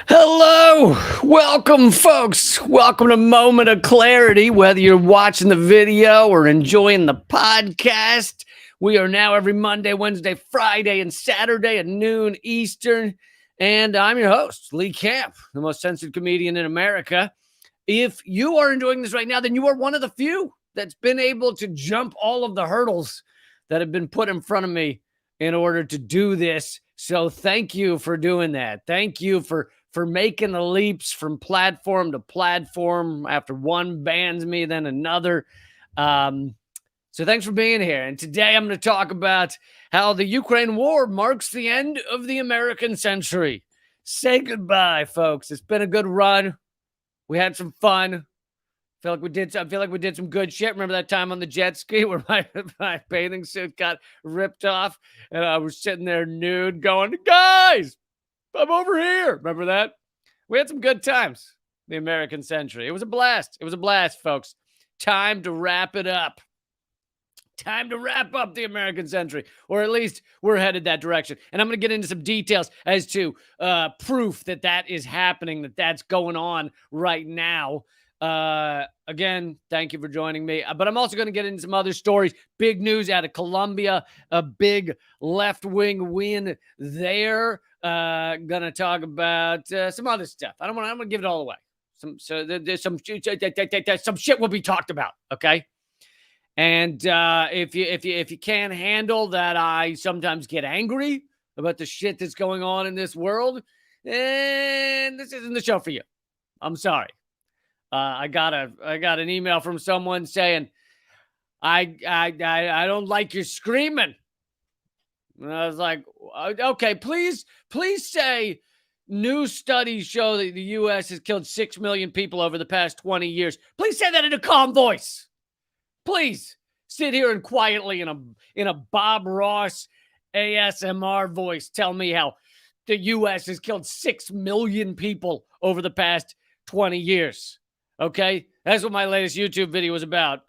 Hello, welcome, folks. Welcome to Moment of Clarity. Whether you're watching the video or enjoying the podcast, we are now every Monday, Wednesday, Friday, and Saturday at noon Eastern. And I'm your host, Lee Camp, the most censored comedian in America. If you are enjoying this right now, then you are one of the few that's been able to jump all of the hurdles that have been put in front of me in order to do this. So thank you for doing that. Thank you for making the leaps from platform to platform. After one bans me, then another. So thanks for being here. And today I'm going to talk about how the Ukraine war marks the end of the American century. Say goodbye, folks. It's been a good run. We had some fun. I feel like we did some good shit. Remember that time on the jet ski where my bathing suit got ripped off and I was sitting there nude going, guys, I'm over here. Remember that? We had some good times. The American century. It was a blast. It was a blast, folks. Time to wrap it up. Time to wrap up the American century, or at least we're headed that direction. And I'm going to get into some details as to proof that that is happening, that that's going on right now. Again, thank you for joining me. But I'm also going to get into some other stories. Big news out of Colombia, a big left-wing win there. Gonna talk about some other stuff. I'm gonna give it all away. There's some shit will be talked about. Okay. And if you can't handle that, I sometimes get angry about the shit that's going on in this world, and this isn't the show for you. I'm sorry. I got an email from someone saying, I don't like your screaming. And I was like, okay, please say new studies show that the U.S. has killed 6 million people over the past 20 years. Please say that in a calm voice. Please sit here and quietly in a Bob Ross ASMR voice tell me how the U.S. has killed 6 million people over the past 20 years. Okay? That's what my latest YouTube video was about.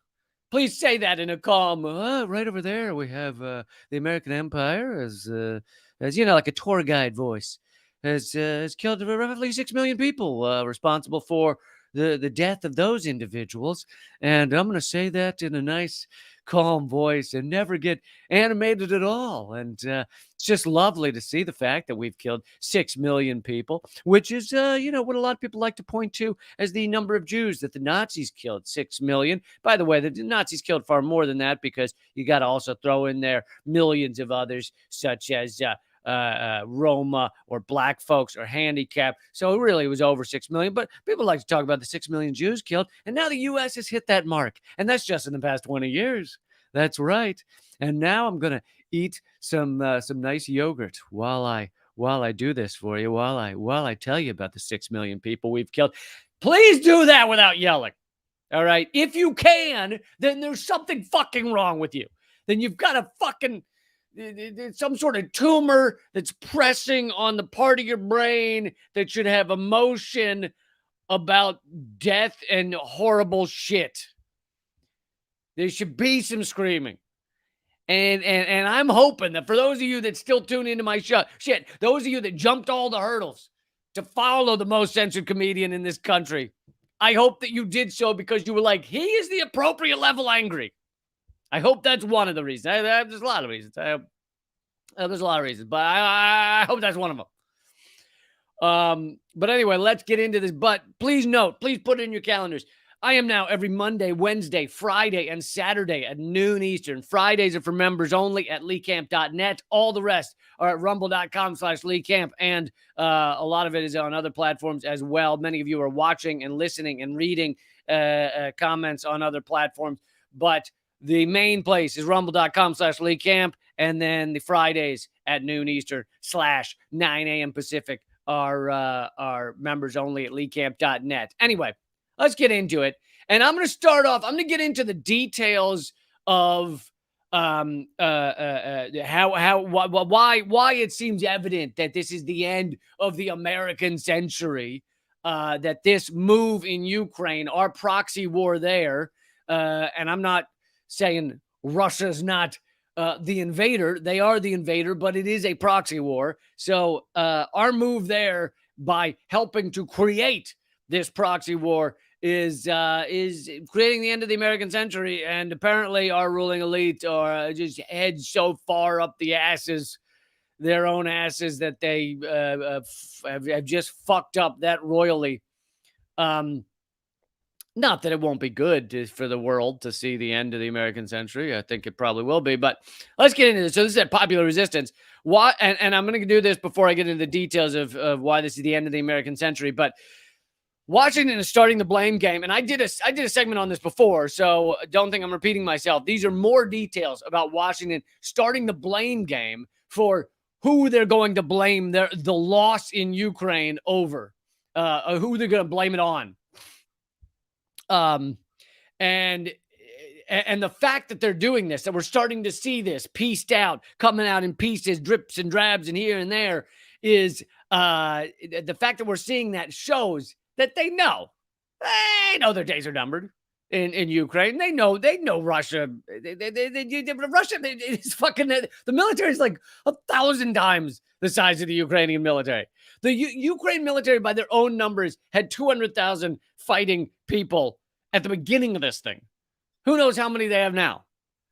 Please say that in a calm, right over there we have the American Empire as you know, like a tour guide voice, has killed roughly 6 million people, responsible for the death of those individuals. And I'm going to say that in a nice, calm voice and never get animated at all. And it's just lovely to see the fact that we've killed 6 million people, which is, what a lot of people like to point to as the number of Jews that the Nazis killed, 6 million. By the way, the Nazis killed far more than that, because you got to also throw in there millions of others, such as Roma or black folks or handicapped. So really it was over 6 million, but people like to talk about the 6 million Jews killed. And now the U.S. has hit that mark. And that's just in the past 20 years. That's right. And now I'm going to eat some nice yogurt while I do this for you, while I tell you about the 6 million people we've killed. Please do that without yelling. All right. If you can, then there's something fucking wrong with you. Then you've got a fucking some sort of tumor that's pressing on the part of your brain that should have emotion about death and horrible shit. There should be some screaming. And I'm hoping that for those of you that still tune into my show, those of you that jumped all the hurdles to follow the most censored comedian in this country, I hope that you did so because you were like, he is the appropriate level angry. I hope that's one of the reasons. There's a lot of reasons. There's a lot of reasons, but I hope that's one of them. But anyway, let's get into this. But please note, please put it in your calendars. I am now every Monday, Wednesday, Friday, and Saturday at noon Eastern. Fridays are for members only at leecamp.net. All the rest are at rumble.com/leecamp. And a lot of it is on other platforms as well. Many of you are watching and listening and reading comments on other platforms. But the main place is rumble.com/leecamp. And then the Fridays at noon Eastern /9 a.m. Pacific are members only at leecamp.net. Anyway, let's get into it. And I'm going to start off. I'm going to get into the details of why it seems evident that this is the end of the American century. That this move in Ukraine, our proxy war there, and I'm not saying Russia's not the invader. They are the invader, but it is a proxy war. So our move there by helping to create this proxy war is creating the end of the American century. And apparently our ruling elite are just head so far up the asses, their own asses, that they have just fucked up that royally. Not that it won't be good for the world to see the end of the American century. I think it probably will be, but let's get into this. So this is at Popular Resistance. Why? And I'm going to do this before I get into the details of why this is the end of the American century. But Washington is starting the blame game, and I did a segment on this before, so don't think I'm repeating myself. These are more details about Washington starting the blame game for who they're going to blame the loss in Ukraine over, who they're going to blame it on. And the fact that they're doing this, that we're starting to see this pieced out, coming out in pieces, drips and drabs and here and there, is the fact that we're seeing that shows that they know their days are numbered in Ukraine. They know Russia. Russia is fucking, the military is like 1,000 times the size of the Ukrainian military. The Ukraine military, by their own numbers, had 200,000 fighting people at the beginning of this thing. Who knows how many they have now?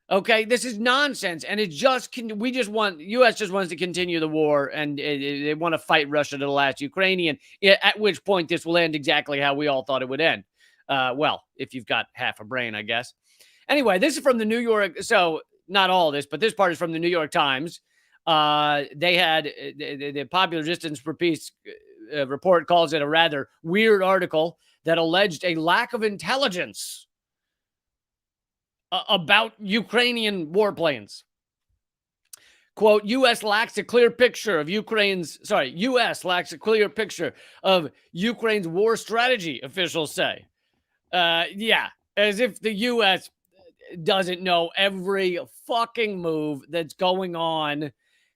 Okay, this is nonsense, and it just U.S. just wants to continue the war, and they want to fight Russia to the last Ukrainian. At which point, this will end exactly how we all thought it would end. Well, if you've got half a brain, I guess. Anyway, this is from the New York. So not all of this, but this part is from the New York Times. They had the Popular Resistance for Peace report calls it a rather weird article that alleged a lack of intelligence about Ukrainian warplanes. Quote, U.S. lacks a clear picture of Ukraine's war strategy, officials say. Yeah, as if the U.S. doesn't know every fucking move that's going on.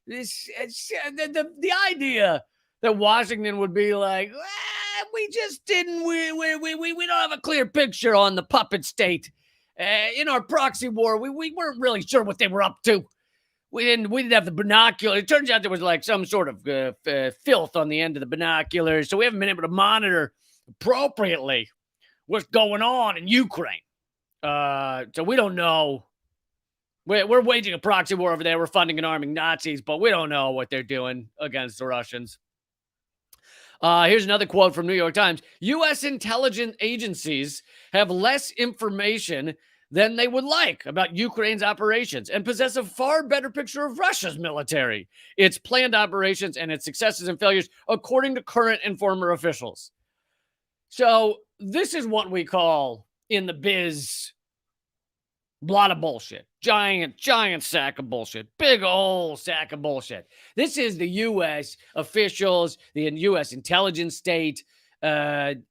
The idea that Washington would be like, we don't have a clear picture on the puppet state. In our proxy war, we weren't really sure what they were up to. We didn't have the binocular. It turns out there was like some sort of filth on the end of the binoculars, so we haven't been able to monitor appropriately what's going on in Ukraine. So we don't know. We're waging a proxy war over there. We're funding and arming Nazis, but we don't know what they're doing against the Russians. Here's another quote from New York Times. U.S. intelligence agencies have less information than they would like about Ukraine's operations and possess a far better picture of Russia's military, its planned operations, and its successes and failures, according to current and former officials. So this is what we call in the biz lot of bullshit. Giant sack of bullshit. Big old sack of bullshit. This is the U.S. officials, the U.S. intelligence state, U.S.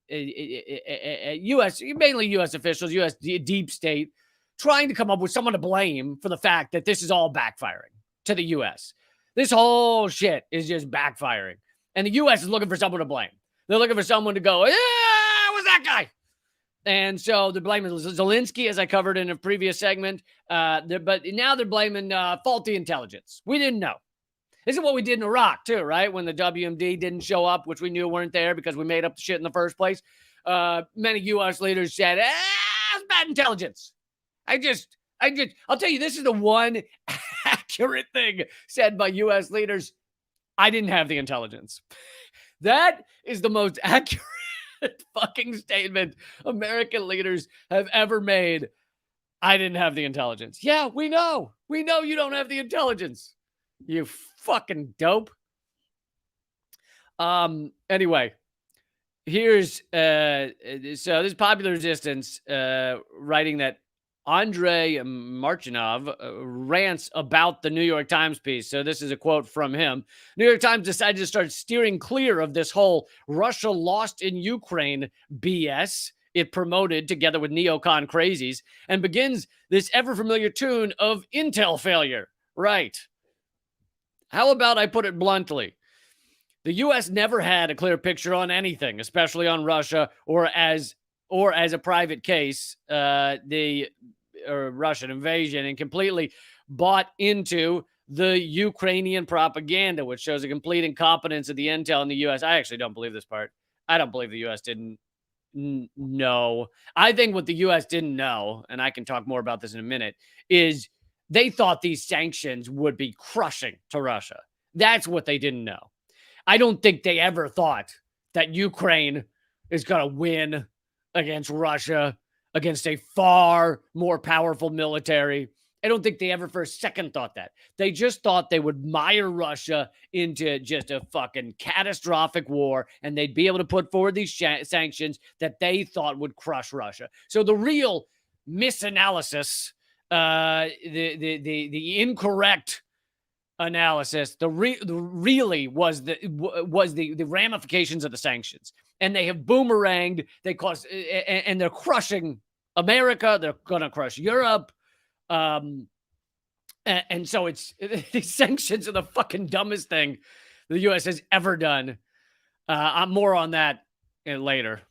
mainly U.S. officials, U.S. deep state, trying to come up with someone to blame for the fact that this is all backfiring to the U.S. This whole shit is just backfiring. And the U.S. is looking for someone to blame. They're looking for someone to go, yeah, it was that guy. And so they're blaming Zelensky, as I covered in a previous segment. But now they're blaming faulty intelligence. We didn't know. This is what we did in Iraq, too, right? When the WMD didn't show up, which we knew weren't there because we made up the shit in the first place. Many U.S. leaders said, it's bad intelligence. I'll tell you, this is the one accurate thing said by U.S. leaders. I didn't have the intelligence. That is the most accurate fucking statement American leaders have ever made. I didn't have the intelligence. Yeah, we know. We know you don't have the intelligence. You fucking dope. Anyway, here's so this Popular Resistance writing that Andrei Marchinov rants about the New York Times piece. So this is a quote from him. New York Times decided to start steering clear of this whole Russia lost in Ukraine BS it promoted together with neocon crazies and begins this ever familiar tune of intel failure. Right. How about I put it bluntly? The U.S. never had a clear picture on anything, especially on Russia or as a private case, the Russian invasion, and completely bought into the Ukrainian propaganda, which shows a complete incompetence of the intel in the U.S. I actually don't believe this part. I don't believe the U.S. didn't know. I think what the U.S. didn't know, and I can talk more about this in a minute, is they thought these sanctions would be crushing to Russia. That's what they didn't know. I don't think they ever thought that Ukraine is going to win against Russia, against a far more powerful military. I don't think they ever for a second thought that. They just thought they would mire Russia into just a fucking catastrophic war, and they'd be able to put forward these sanctions that they thought would crush Russia. So the real misanalysis, the incorrect analysis, really was the ramifications of the sanctions, and they have boomeranged. They cause and they're crushing America. They're gonna crush Europe, and so it's these sanctions are the fucking dumbest thing the U.S. has ever done. I'm more on that later.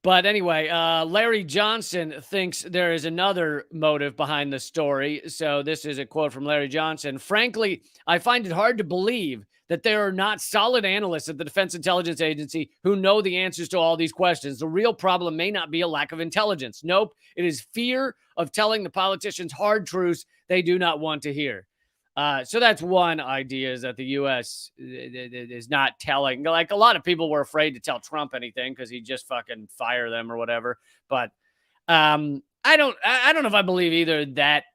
But anyway, Larry Johnson thinks there is another motive behind the story. So this is a quote from Larry Johnson. Frankly, I find it hard to believe that there are not solid analysts at the Defense Intelligence Agency who know the answers to all these questions. The real problem may not be a lack of intelligence. Nope, it is fear of telling the politicians hard truths they do not want to hear. So that's one idea, is that the U.S. is not telling. Like, a lot of people were afraid to tell Trump anything because he'd just fucking fire them or whatever. But I don't know if I believe either that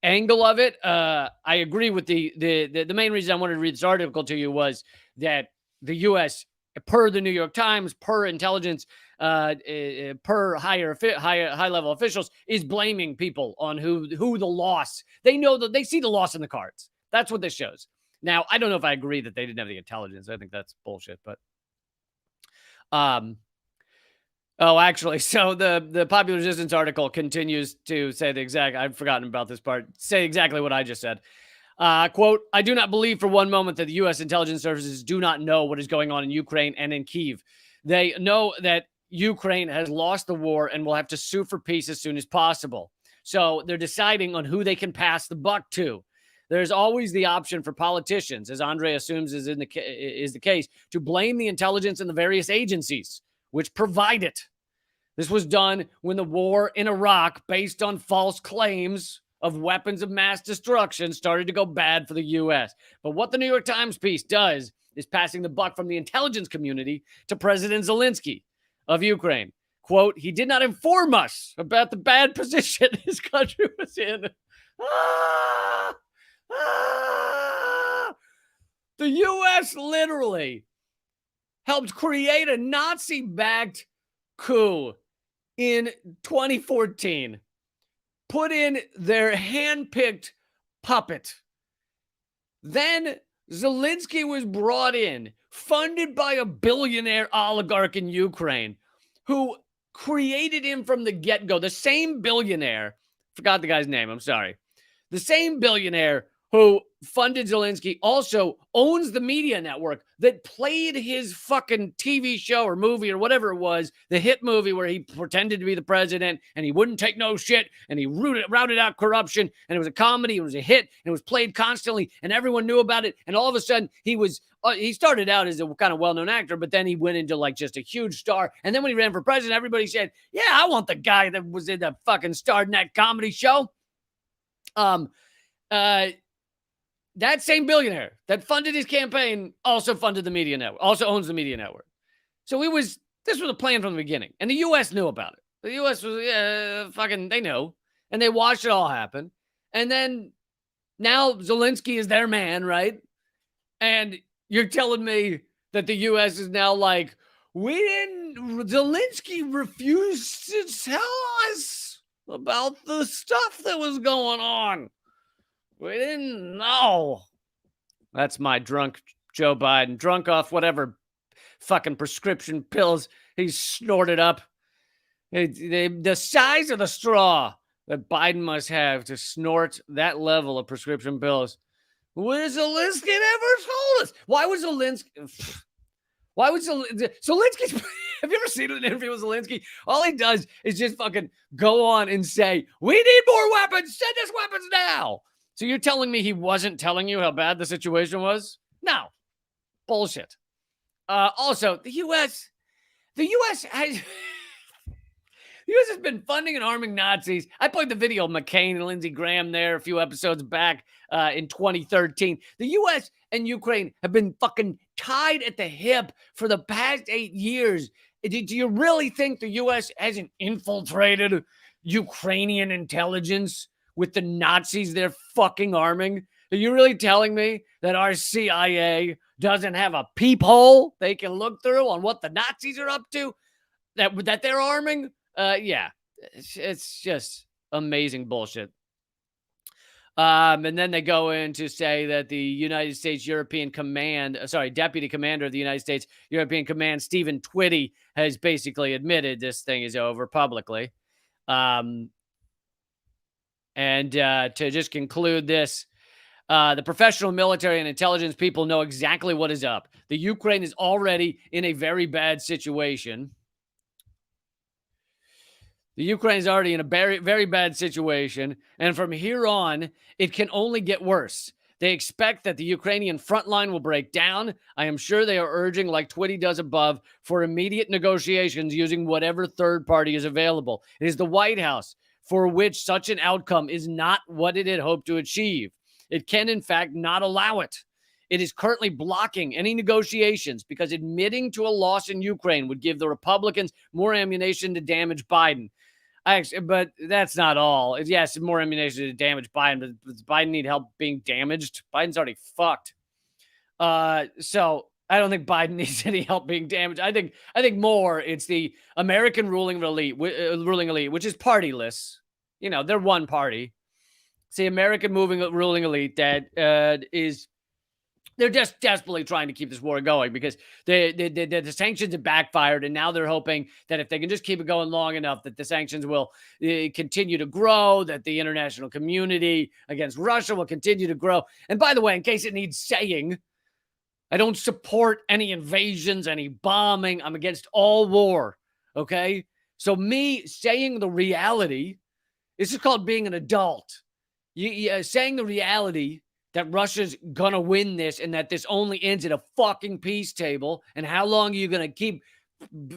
angle of it. I agree with the main reason I wanted to read this article to you was that the U.S., per the New York Times, per intelligence, per high level officials, is blaming people on who the loss. They know that they see the loss in the cards. That's what this shows. Now, I don't know if I agree that they didn't have the intelligence. I think that's bullshit. But actually, so the Popular Resistance article continues to say the exact. I've forgotten about this part. Say exactly what I just said. Quote, I do not believe for one moment that the U.S. intelligence services do not know what is going on in Ukraine and in Kyiv. They know that Ukraine has lost the war and will have to sue for peace as soon as possible. So they're deciding on who they can pass the buck to. There's always the option for politicians, as Andre assumes is the case, to blame the intelligence and the various agencies which provide it. This was done when the war in Iraq, based on false claims of weapons of mass destruction, started to go bad for the U.S. But what the New York Times piece does is passing the buck from the intelligence community to President Zelensky of Ukraine. Quote, he did not inform us about the bad position his country was in. The U.S. literally helped create a Nazi-backed coup in 2014. Put in their hand-picked puppet. Then Zelensky was brought in, funded by a billionaire oligarch in Ukraine, who created him from the get-go. The same billionaire, forgot the guy's name, I'm sorry. The same billionaire who funded Zelensky also owns the media network that played his fucking TV show or movie or whatever it was, the hit movie where he pretended to be the president and he wouldn't take no shit and he routed out corruption, and it was a comedy, it was a hit, and it was played constantly and everyone knew about it, and all of a sudden he started out as a kind of well-known actor, but then he went into like just a huge star, and then when he ran for president, everybody said, yeah, I want the guy that was in the fucking starred in that comedy show. That same billionaire that funded his campaign also funded the media network, also owns the media network. So this was a plan from the beginning. And the U.S. knew about it. The U.S. was, they knew. And they watched it all happen. And then now Zelensky is their man, right? And you're telling me that the U.S. is now like, Zelensky refused to tell us about the stuff that was going on. We didn't know. That's my drunk Joe Biden. Drunk off whatever fucking prescription pills he snorted up. The size of the straw that Biden must have to snort that level of prescription pills. What has Zelensky never told us? Why was Zelensky... Zelensky, have you ever seen an interview with Zelensky? All he does is just fucking go on and say, we need more weapons. Send us weapons now. So you're telling me he wasn't telling you how bad the situation was? No. Bullshit. Also, the U.S. has the U.S. has been funding and arming Nazis. I played the video of McCain and Lindsey Graham there a few episodes back in 2013. The U.S. and Ukraine have been fucking tied at the hip for the past 8 years. Do you really think the U.S. hasn't infiltrated Ukrainian intelligence with the Nazis they're fucking arming? Are you really telling me that our CIA doesn't have a peephole they can look through on what the Nazis are up to that they're arming? Yeah, it's just amazing bullshit. And then they go in to say that the United States European Command, Deputy Commander of the United States European Command, Stephen Twitty, has basically admitted this thing is over publicly. And to just conclude this, the professional military and intelligence people know exactly what is up. The Ukraine is already in a very bad situation. The Ukraine is already in a very, very bad situation, and from here on, it can only get worse. They expect that the Ukrainian front line will break down. I am sure they are urging, like Twitty does above, for immediate negotiations using whatever third party is available. It is the White House for which such an outcome is not what it had hoped to achieve. It can, in fact, not allow it. It is currently blocking any negotiations because admitting to a loss in Ukraine would give the Republicans more ammunition to damage Biden. But that's not all. Yes, more ammunition to damage Biden, but does Biden need help being damaged? Biden's already fucked. So I don't think Biden needs any help being damaged. I think more it's the American ruling elite, which is partyless. You know, they're one party. It's the American ruling elite that is. They're just desperately trying to keep this war going because the sanctions have backfired, and now they're hoping that if they can just keep it going long enough, that the sanctions will continue to grow, that the international community against Russia will continue to grow. And by the way, in case it needs saying, I don't support any invasions, any bombing. I'm against all war, okay? So me saying the reality, this is called being an adult. Saying the reality that Russia's gonna win this and that this only ends at a fucking peace table. And how long are you gonna keep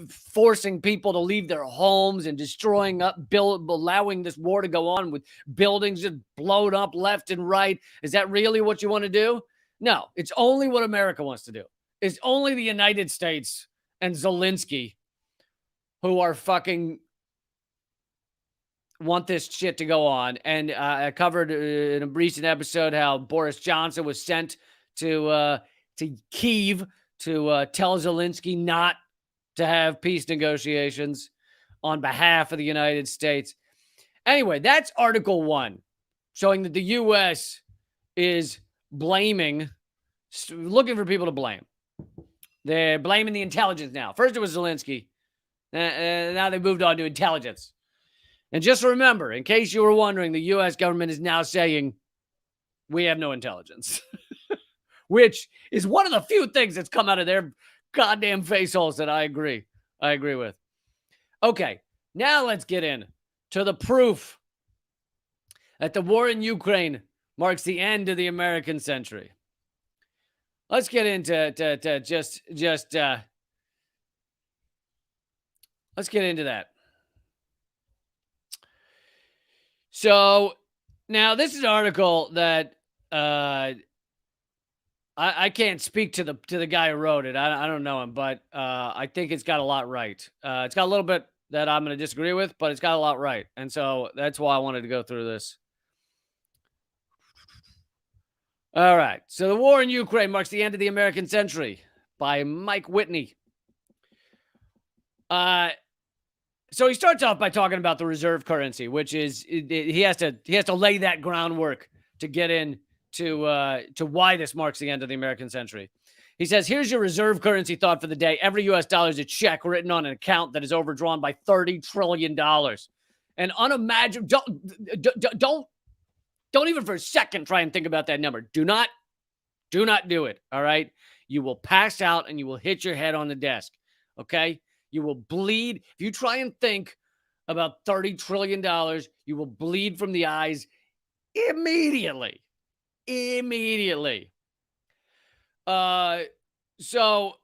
forcing people to leave their homes and destroying allowing this war to go on with buildings just blown up left and right? Is that really what you want to do? No, it's only what America wants to do. It's only the United States and Zelensky who are fucking want this shit to go on. And I covered in a recent episode how Boris Johnson was sent to Kyiv to tell Zelensky not to have peace negotiations on behalf of the United States. Anyway, that's Article 1, showing that the U.S. is looking for people to blame. They're blaming the intelligence now. First it was Zelensky. Now they moved on to intelligence. And just remember, in case you were wondering, the U.S. government is now saying we have no intelligence, which is one of the few things that's come out of their goddamn face holes that I agree with. Okay, now let's get in to the proof that the war in Ukraine marks the end of the American century. Let's get into let's get into that. So now this is an article that I can't speak to the guy who wrote it. I don't know him, but I think it's got a lot right. It's got a little bit that I'm going to disagree with, but it's got a lot right. And so that's why I wanted to go through this. All right. So the war in Ukraine marks the end of the American century by Mike Whitney. So he starts off by talking about the reserve currency, which is he has to lay that groundwork to get in to why this marks the end of the American century. He says, here's your reserve currency thought for the day. Every U.S. dollar is a check written on an account that is overdrawn by $30 trillion. And unimaginable. Don't even for a second try and think about that number. Do not do it. All right. You will pass out and you will hit your head on the desk. Okay. You will bleed. If you try and think about $30 trillion, you will bleed from the eyes immediately. immediately. So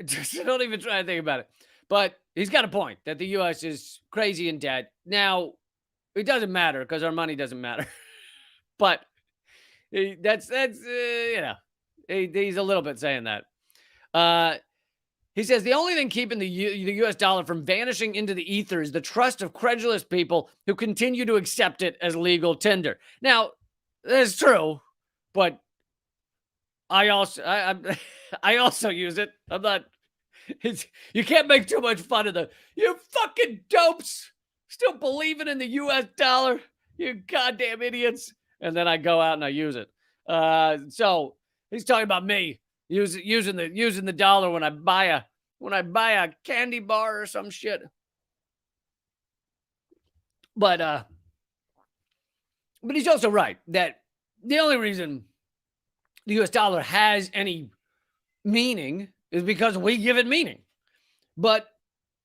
don't even try to think about it. But he's got a point that the U.S. is crazy in debt. Now, it doesn't matter because our money doesn't matter. But that's he's a little bit saying that. He says the only thing keeping the U.S. dollar from vanishing into the ether is the trust of credulous people who continue to accept it as legal tender. Now, that's true, but I also use it. I'm not. You can't make too much fun of you fucking dopes still believing in the U.S. dollar. You goddamn idiots. And then I go out and I use it. So he's talking about me using the dollar when I buy a candy bar or some shit. But he's also right that the only reason the U.S. dollar has any meaning is because we give it meaning. But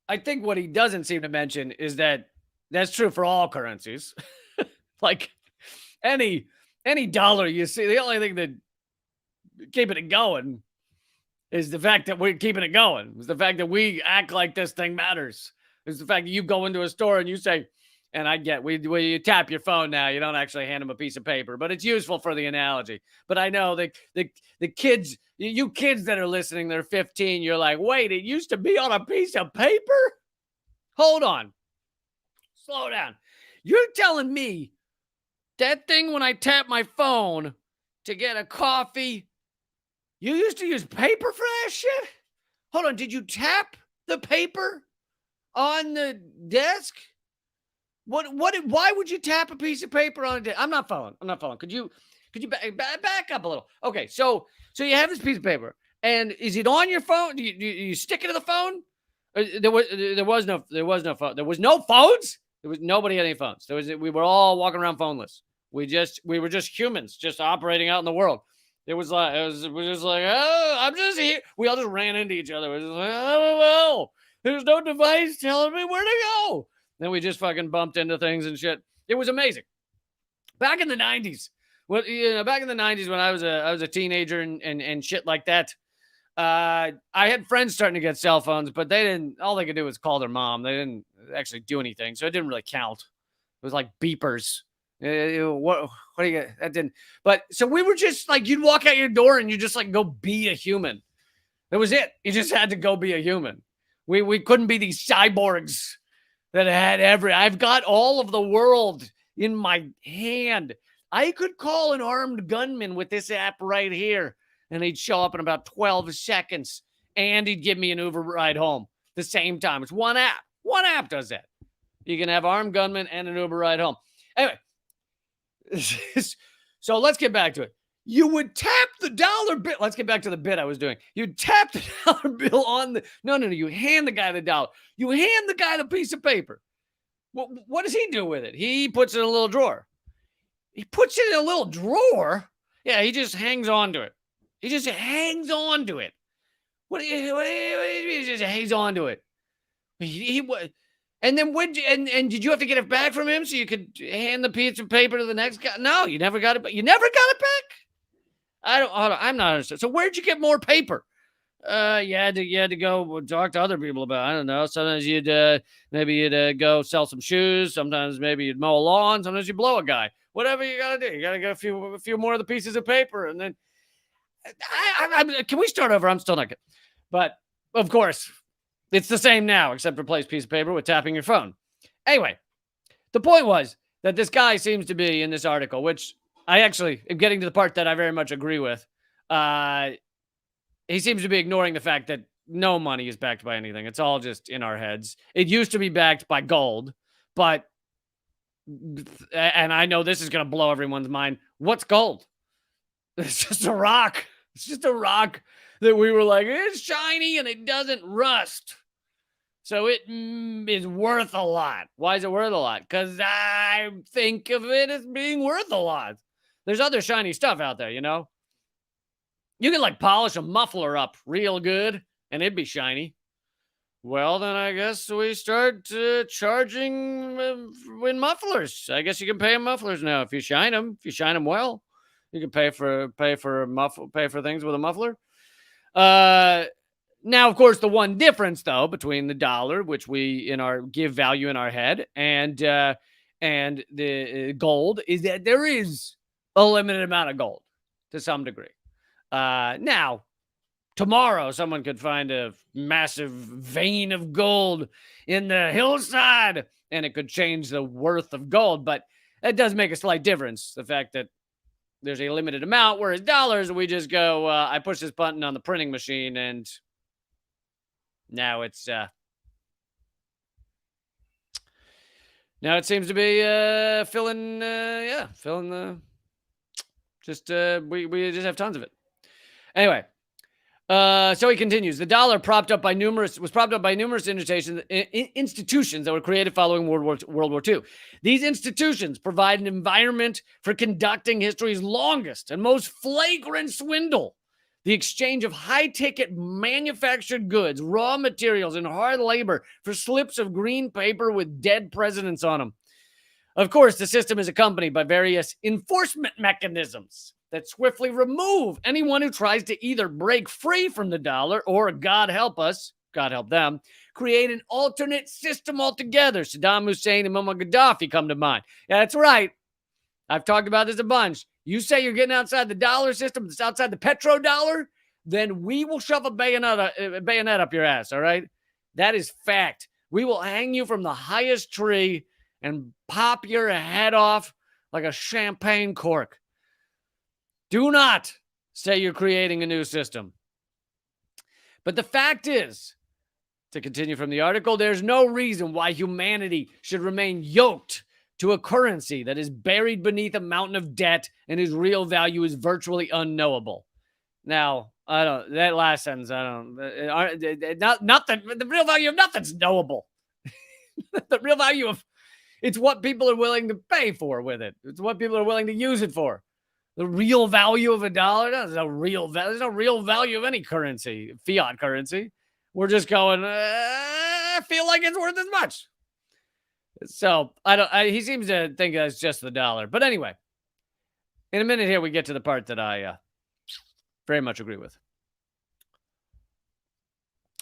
I think what he doesn't seem to mention is that that's true for all currencies. Like any dollar you see, the only thing that keeping it going is the fact that we're keeping it going. It's the fact that we act like this thing matters. It's the fact that you go into a store and you say, and I get, you tap your phone now. You don't actually hand them a piece of paper, but it's useful for the analogy. But I know the kids, you kids that are listening, they're 15. You're like, wait, it used to be on a piece of paper? Hold on. Slow down. You're telling me that thing when I tap my phone to get a coffee, you used to use paper for that shit? Hold on. Did you tap the paper on the desk? Why would you tap a piece of paper on a desk? I'm not following. Could you back up a little? Okay. So you have this piece of paper, and is it on your phone? Do you stick it to the phone? There was no phone. There was no phones. There was nobody had any phones. We were all walking around phoneless. We were just humans just operating out in the world. It was just like, oh, I'm just here. We all just ran into each other. We're just like, I don't know. There's no device telling me where to go. Then we just fucking bumped into things and shit. It was amazing. Back in the 90s, when I was a teenager and shit like that, I had friends starting to get cell phones, but all they could do was call their mom. They didn't actually do anything. So it didn't really count. It was like beepers. What do you get? That didn't, but so we were just like, you'd walk out your door and you just like go be a human. That was it. You just had to go be a human. We couldn't be these cyborgs that had I've got all of the world in my hand. I could call an armed gunman with this app right here, and he'd show up in about 12 seconds, and he'd give me an Uber ride home the same time. It's one app. One app does that. You can have armed gunman and an Uber ride home. Anyway, so let's get back to it. You would tap the dollar bill. Let's get back to the bit I was doing. You'd tap the dollar bill on the... No. You hand the guy the dollar. You hand the guy the piece of paper. What does he do with it? He puts it in a little drawer. He puts it in a little drawer? Yeah, he just hangs on to it. He just hangs on to it. He just hangs on to it. And then and did you have to get it back from him so you could hand the piece of paper to the next guy? No, you never got it. You never got it back? I'm not understanding. So where'd you get more paper? You had to go talk to other people about it. I don't know. Sometimes you'd go sell some shoes. Sometimes maybe you'd mow a lawn. Sometimes you blow a guy. Whatever you gotta do, you gotta get a few more of the pieces of paper, and then can we start over? I'm still not good, but of course it's the same now, except replace piece of paper with tapping your phone. Anyway, the point was that this guy seems to be in this article, which I actually am getting to the part that I very much agree with. He seems to be ignoring the fact that no money is backed by anything. It's all just in our heads. It used to be backed by gold, and I know this is going to blow everyone's mind. What's gold? It's just a rock. It's just a rock that we were like, it's shiny and it doesn't rust. So it is worth a lot. Why is it worth a lot? Because I think of it as being worth a lot. There's other shiny stuff out there, you know? You can like polish a muffler up real good and it'd be shiny. Well, then I guess we start charging in mufflers. I guess you can pay in mufflers now if you shine them well. You can pay for things with a muffler. Now, of course, the one difference though between the dollar, which we give value in our head, and the gold, is that there is a limited amount of gold to some degree. Now, tomorrow, someone could find a massive vein of gold in the hillside, and it could change the worth of gold. But that does make a slight difference. The fact that there's a limited amount, whereas dollars, we just go, I push this button on the printing machine, and now it seems to be filling the. We just have tons of it. Anyway. So he continues. The dollar was propped up by numerous institutions that were created following World War II. These institutions provide an environment for conducting history's longest and most flagrant swindle. The exchange of high-ticket manufactured goods, raw materials, and hard labor for slips of green paper with dead presidents on them. Of course, the system is accompanied by various enforcement mechanisms that swiftly remove anyone who tries to either break free from the dollar or, God help us, God help them, create an alternate system altogether. Saddam Hussein and Muammar Gaddafi come to mind. Yeah, that's right. I've talked about this a bunch. You say you're getting outside the dollar system, that's outside the petrodollar, then we will shove a bayonet up your ass, all right? That is fact. We will hang you from the highest tree and pop your head off like a champagne cork. Do not say you're creating a new system. But the fact is, to continue from the article, there's no reason why humanity should remain yoked to a currency that is buried beneath a mountain of debt and whose real value is virtually unknowable. Now, that last sentence, the real value of nothing's knowable. The real value of, it's what people are willing to pay for with it. It's what people are willing to use it for. The real value of a dollar? There's no real value of any currency, fiat currency. We're just going, I feel like it's worth as much. So he seems to think that's just the dollar. But anyway, in a minute here, we get to the part that I very much agree with.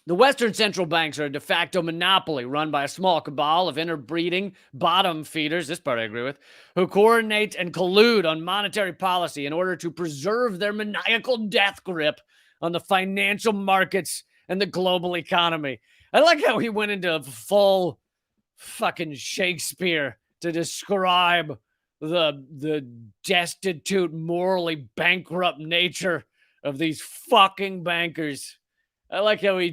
The Western central banks are a de facto monopoly run by a small cabal of interbreeding bottom feeders, this part I agree with, who coordinate and collude on monetary policy in order to preserve their maniacal death grip on the financial markets and the global economy. I like how he went into full fucking Shakespeare to describe the destitute, morally bankrupt nature of these fucking bankers. I like how he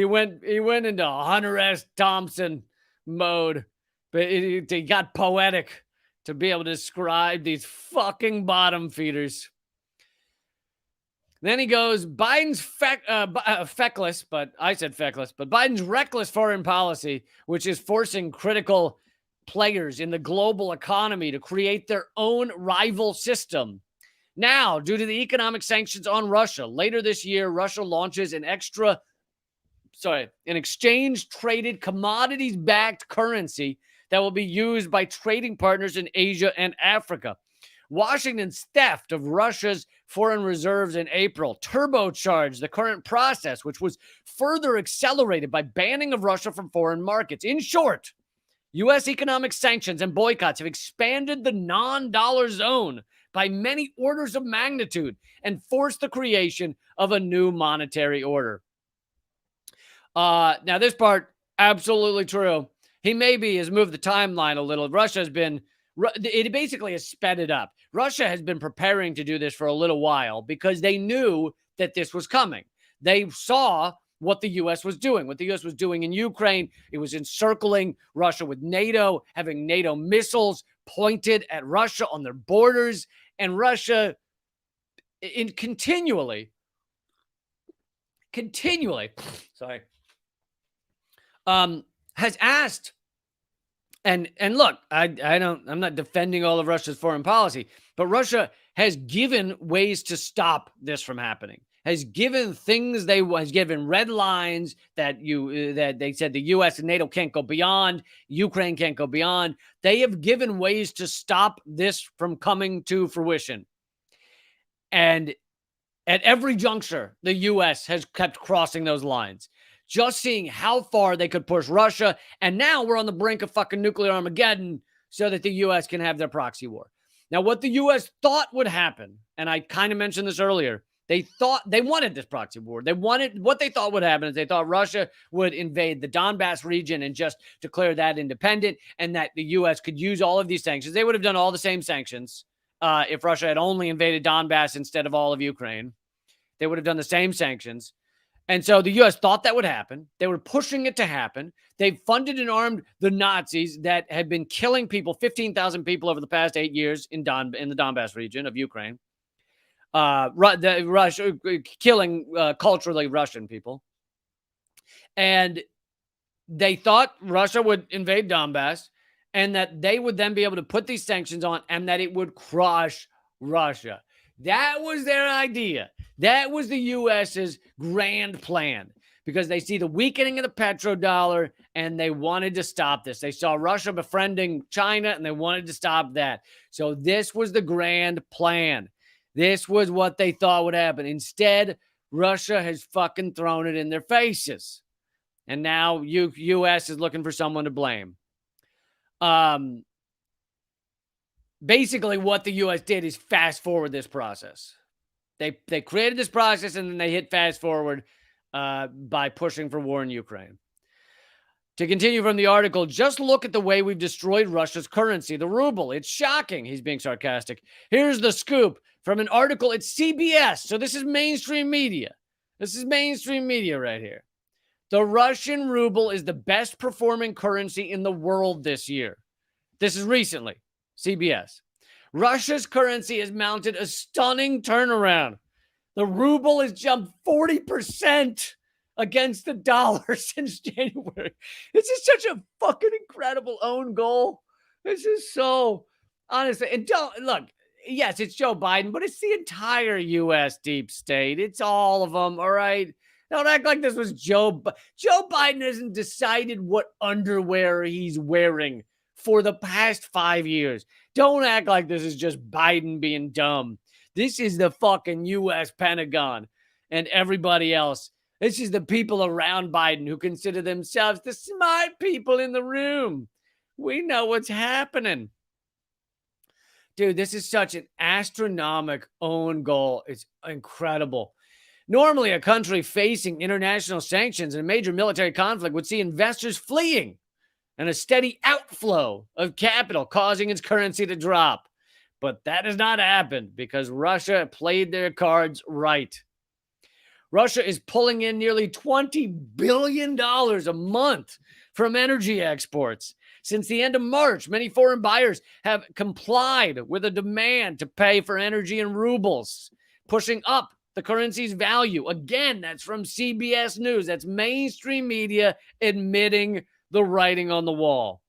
went into Hunter S. Thompson mode, but he got poetic to be able to describe these fucking bottom feeders. Then he goes, Biden's feckless, but I said feckless, but Biden's reckless foreign policy, which is forcing critical players in the global economy to create their own rival system. Now, due to the economic sanctions on Russia, later this year, Russia launches an exchange-traded commodities-backed currency that will be used by trading partners in Asia and Africa. Washington's theft of Russia's foreign reserves in April turbocharged the current process, which was further accelerated by banning of Russia from foreign markets. In short, U.S. economic sanctions and boycotts have expanded the non-dollar zone by many orders of magnitude and forced the creation of a new monetary order. Now, this part, absolutely true. He maybe has moved the timeline a little. It basically has sped it up. Russia has been preparing to do this for a little while because they knew that this was coming. They saw what the U.S. was doing. What the U.S. was doing in Ukraine, it was encircling Russia with NATO, having NATO missiles pointed at Russia on their borders, and Russia continually, has asked, and look, I'm not defending all of Russia's foreign policy, but Russia has given ways to stop this from happening. Has given red lines that they said the U.S. and NATO can't go beyond, Ukraine can't go beyond. They have given ways to stop this from coming to fruition. And at every juncture, the U.S. has kept crossing those lines, just seeing how far they could push Russia. And now we're on the brink of fucking nuclear Armageddon so that the U.S. can have their proxy war. Now, what the U.S. thought would happen, and I kind of mentioned this earlier, they wanted this proxy war. What they thought would happen is they thought Russia would invade the Donbass region and just declare that independent, and that the U.S. could use all of these sanctions. They would have done all the same sanctions if Russia had only invaded Donbass instead of all of Ukraine. They would have done the same sanctions. And so the U.S. thought that would happen. They were pushing it to happen. They funded and armed the Nazis that had been killing people, 15,000 people over the past 8 years in the Donbass region of Ukraine. Russia killing culturally Russian people. And they thought Russia would invade Donbass and that they would then be able to put these sanctions on and that it would crush Russia. That was their idea. That was the U.S.'s grand plan because they see the weakening of the petrodollar and they wanted to stop this. They saw Russia befriending China and they wanted to stop that. So this was the grand plan. This was what they thought would happen. Instead, Russia has fucking thrown it in their faces. And now U.S. is looking for someone to blame. Basically, what the U.S. did is fast forward this process. They created this process and then they hit fast forward by pushing for war in Ukraine. To continue from the article, just look at the way we've destroyed Russia's currency, the ruble. It's shocking. He's being sarcastic. Here's the scoop from an article at CBS. So this is mainstream media. This is mainstream media right here. The Russian ruble is the best performing currency in the world this year. This is recently. CBS. Russia's currency has mounted a stunning turnaround. The ruble has jumped 40% against the dollar since January. This is such a fucking incredible own goal. This is so, honestly, and don't, look, yes, it's Joe Biden, but it's the entire U.S. deep state. It's all of them, all right? Don't act like this was Joe Biden hasn't decided what underwear he's wearing for the past 5 years. Don't act like this is just Biden being dumb. This is the fucking U.S. Pentagon and everybody else. This is the people around Biden who consider themselves the smart people in the room. We know what's happening. Dude, this is such an astronomical own goal. It's incredible. Normally, a country facing international sanctions and a major military conflict would see investors fleeing and a steady outflow of capital causing its currency to drop. But that has not happened because Russia played their cards right. Russia is pulling in nearly $20 billion a month from energy exports. Since the end of March, many foreign buyers have complied with a demand to pay for energy in rubles, pushing up the currency's value. Again, that's from CBS News. That's mainstream media admitting the writing on the wall.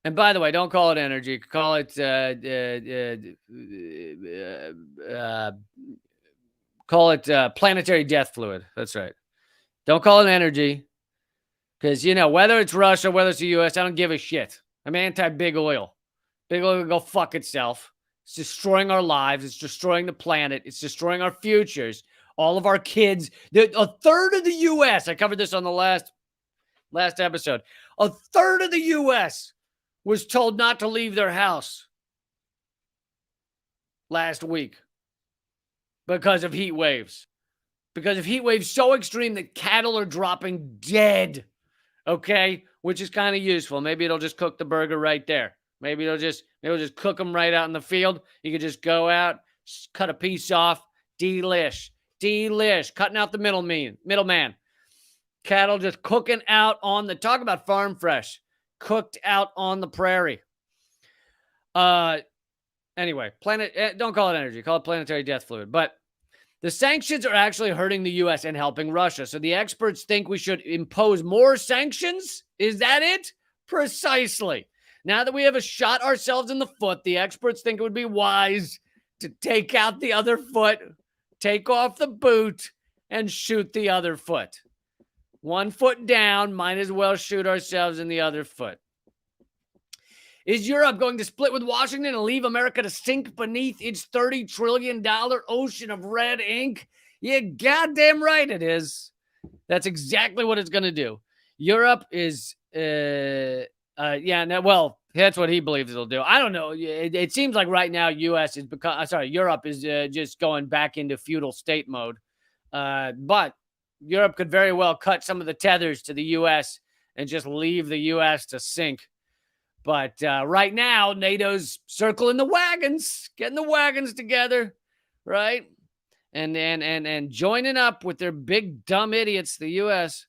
And by the way, don't call it energy. Call it planetary death fluid. That's right. Don't call it energy. Because, you know, whether it's Russia, whether it's the U.S., I don't give a shit. I'm anti-big oil. Big oil can go fuck itself. It's destroying our lives. It's destroying the planet. It's destroying our futures. All of our kids. A third of the U.S., I covered this on the last episode. A third of the U.S. was told not to leave their house last week because of heat waves. Because of heat waves so extreme that cattle are dropping dead. Okay? Which is kind of useful. Maybe it'll just cook the burger right there. Maybe it'll just cook them right out in the field. You could just go out, cut a piece off. Delish. Cutting out the middleman. Cattle just cooking out on the, talk about farm fresh. Cooked out on the prairie. Anyway, don't call it energy. Call it planetary death fluid. But the sanctions are actually hurting the U.S. and helping Russia. So the experts think we should impose more sanctions. Is that it? Precisely. Now that we have shot ourselves in the foot, the experts think it would be wise to take out the other foot, take off the boot, and shoot the other foot. One foot down, might as well shoot ourselves in the other foot. Is Europe going to split with Washington and leave America to sink beneath its $30 trillion ocean of red ink? Yeah, goddamn right it is. That's exactly what it's going to do. Europe is, well, that's what he believes it'll do. I don't know. It seems like right now, U.S. is Europe is just going back into feudal state mode. But Europe could very well cut some of the tethers to the U.S. and just leave the U.S. to sink. But right now, NATO's circling the wagons, getting the wagons together, right? And joining up with their big dumb idiots, the U.S.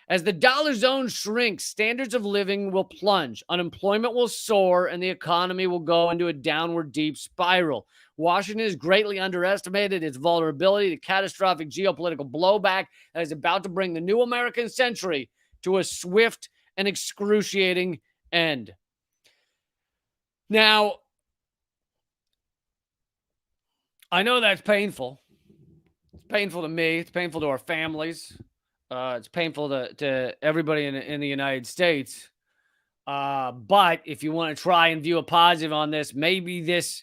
As the dollar zone shrinks, standards of living will plunge, unemployment will soar, and the economy will go into a downward deep spiral. Washington has greatly underestimated its vulnerability to catastrophic geopolitical blowback that is about to bring the new American century to a swift and excruciating end. Now, I know that's painful. It's painful to me. It's painful to our families. It's painful to everybody in the United States. But if you want to try and view a positive on this, maybe this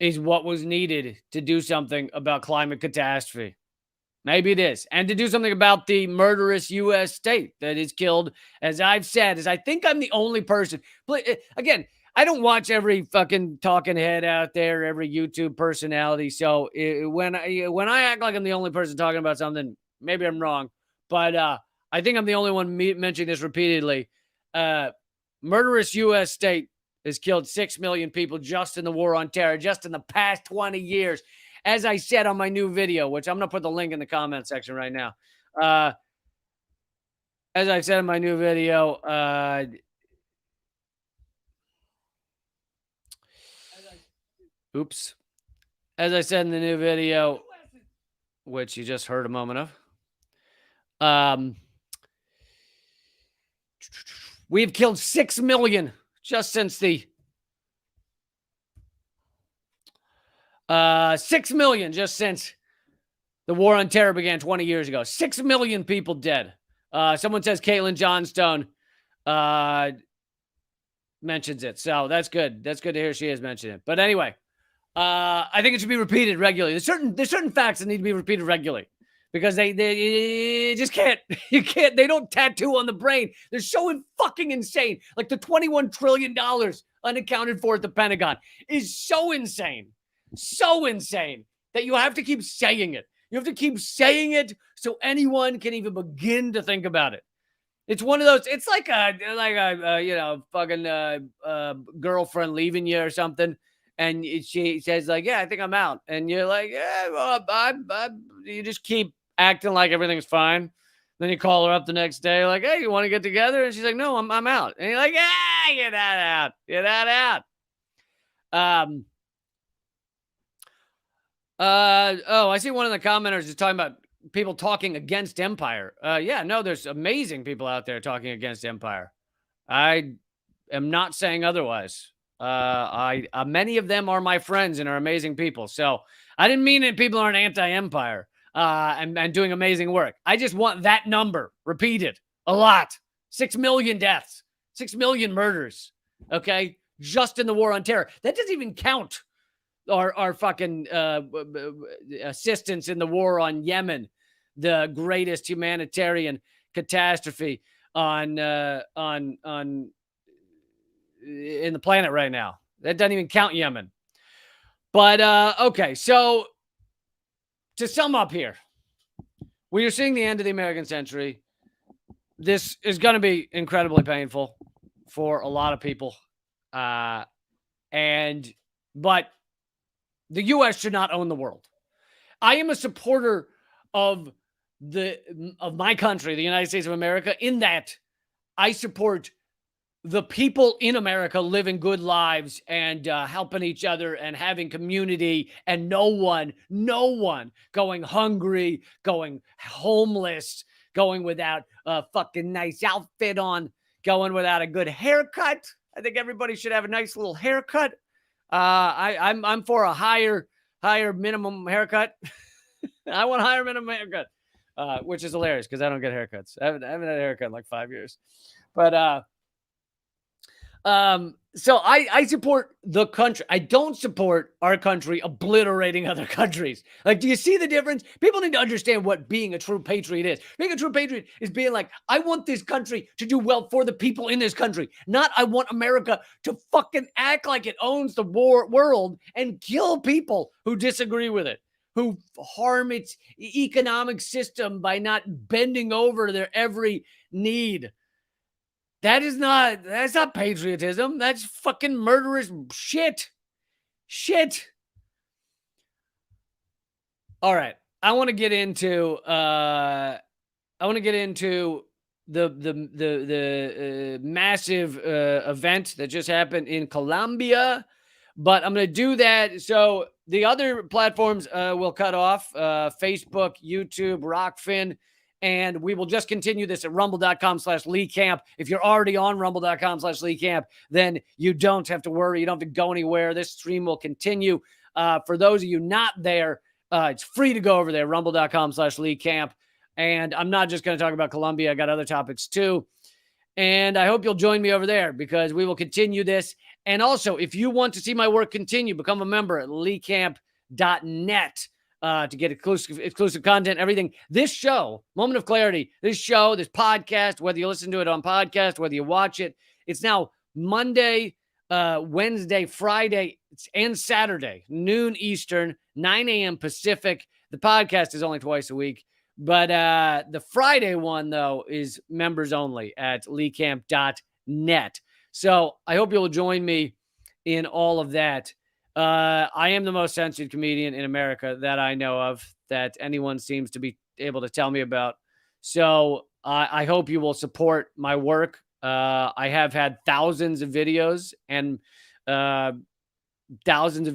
is what was needed to do something about climate catastrophe. Maybe it is. And to do something about the murderous U.S. state that is killed, as I've said, as I think I'm the only person. Again, I don't watch every fucking talking head out there, every YouTube personality. So when I act like I'm the only person talking about something, maybe I'm wrong. But I think I'm the only one mentioning this repeatedly. Murderous U.S. state has killed 6 million people just in the war on terror, just in the past 20 years. As I said on my new video, which I'm going to put the link in the comment section right now. As I said in my new video, as I said in the new video, which you just heard a moment of, we've killed 6 million just since the 6 million just since the war on terror began 20 years ago. 6 million people dead. Someone says Caitlin Johnstone mentions it. So that's good. That's good to hear she has mentioned it. But anyway, I think it should be repeated regularly. There's certain facts that need to be repeated regularly because they just can't. You can't. They don't tattoo on the brain. They're so fucking insane. Like the $21 trillion unaccounted for at the Pentagon is so insane. So insane that you have to keep saying it. You have to keep saying it so anyone can even begin to think about it. It's one of those. It's like a fucking girlfriend leaving you or something, and she says like, "Yeah, I think I'm out," and you're like, "Yeah, well, you just keep acting like everything's fine." Then you call her up the next day, like, "Hey, you want to get together?" And she's like, "No, I'm out." And you're like, "Yeah, you're not out. You're not out." I see one of the commenters is talking about people talking against empire. Yeah, no, there's amazing people out there talking against empire. I am not saying otherwise. Many of them are my friends and are amazing people. So I didn't mean that people aren't anti-empire and doing amazing work. I just want that number repeated a lot. 6 million deaths, 6 million murders. Okay, just in the war on terror. That doesn't even count our fucking assistance in the war on Yemen, the greatest humanitarian catastrophe on in the planet right now. That doesn't even count Yemen. But okay, so to sum up here, we are seeing the end of the American century. This is going to be incredibly painful for a lot of people, but the U.S. should not own the world. I am a supporter of my country, the United States of America, in that I support the people in America living good lives and helping each other and having community, and no one going hungry, going homeless, going without a fucking nice outfit on, going without a good haircut. I think everybody should have a nice little haircut. I'm for a higher minimum haircut. I want a higher minimum haircut, which is hilarious because I don't get haircuts. I haven't had a haircut in like 5 years. But So I support the country. I don't support our country obliterating other countries. Like, do you see the difference? People need to understand what being a true patriot is. Being a true patriot is being like, I want this country to do well for the people in this country, not I want America to fucking act like it owns the world and kill people who disagree with it, who harm its economic system by not bending over their every need. That's not patriotism. That's fucking murderous shit. Shit. All right. I want to get into the massive event that just happened in Colombia, but I'm going to do that. So the other platforms will cut off, Facebook, YouTube, Rockfin, and we will just continue this at rumble.com/Lee Camp. If you're already on rumble.com/Lee Camp, then you don't have to worry. You don't have to go anywhere. This stream will continue. For those of you not there, it's free to go over there, rumble.com/Lee Camp. And I'm not just going to talk about Colombia. I got other topics too. And I hope you'll join me over there because we will continue this. And also, if you want to see my work continue, become a member at leecamp.net to get exclusive content, everything. This show, Moment of Clarity, this show, this podcast, whether you listen to it on podcast, whether you watch it, it's now Monday, Wednesday, Friday, and Saturday, noon Eastern, 9 a.m. Pacific. The podcast is only twice a week. But the Friday one, though, is members only at leecamp.net. So I hope you'll join me in all of that. I am the most censored comedian in America that I know of, that anyone seems to be able to tell me about. So I hope you will support my work. I have had thousands of videos and thousands of